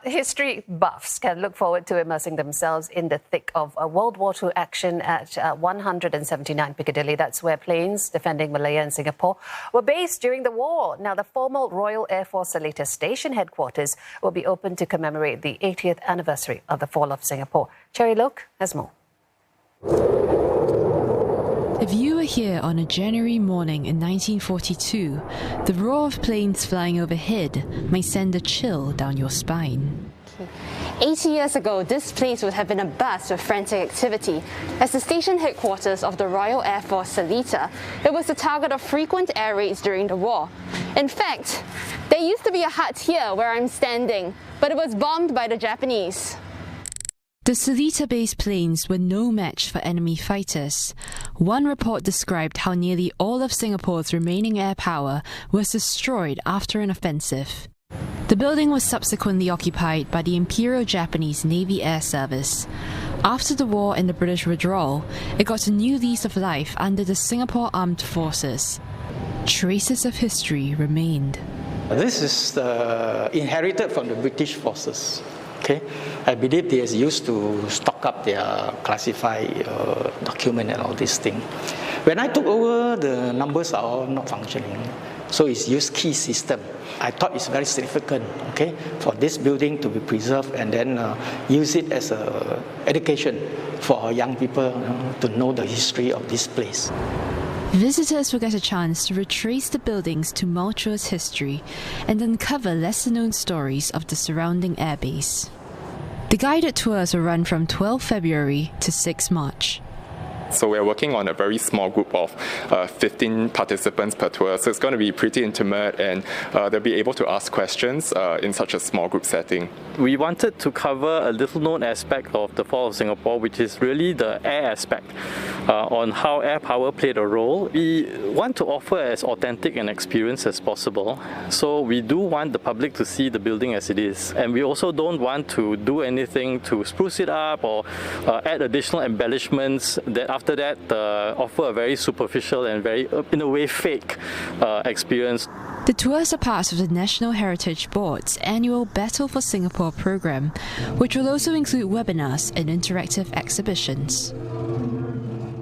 History buffs can look forward to immersing themselves in the thick of World War II action at 179 Piccadilly. That's where planes defending Malaya and Singapore were based during the war. Now, the former Royal Air Force Seletar Station headquarters will be open to commemorate the 80th anniversary of the fall of Singapore. Cherry Loke has more. If you were here on a January morning in 1942, the roar of planes flying overhead might send a chill down your spine. 80 years ago, this place would have been abuzz with frantic activity. As the station headquarters of the Royal Air Force Seletar, it was the target of frequent air raids during the war. In fact, there used to be a hut here where I'm standing, but it was bombed by the Japanese. The Seletar-based planes were no match for enemy fighters. One report described how nearly all of Singapore's remaining air power was destroyed after an offensive. The building was subsequently occupied by the Imperial Japanese Navy Air Service. After the war and the British withdrawal, it got a new lease of life under the Singapore Armed Forces. Traces of history remained. This is inherited from the British forces. Okay, I believe they used to stock up their classified document and all these things. When I took over, the numbers are all not functioning. So it's used key system. I thought it's very significant, okay, for this building to be preserved and then use it as a education for our young people to know the history of this place. Visitors will get a chance to retrace the building's tumultuous history and uncover lesser-known stories of the surrounding airbase. The guided tours will run from 12 February to 6 March. So we're working on a very small group of 15 participants per tour, so it's going to be pretty intimate and they'll be able to ask questions in such a small group setting. We wanted to cover a little known aspect of the fall of Singapore, which is really the air aspect, on how air power played a role. We want to offer as authentic an experience as possible, so we do want the public to see the building as it is, and we also don't want to do anything to spruce it up or add additional embellishments that after that offer a very superficial and very, in a way, fake experience. The tours are part of the National Heritage Board's annual Battle for Singapore program, which will also include webinars and interactive exhibitions.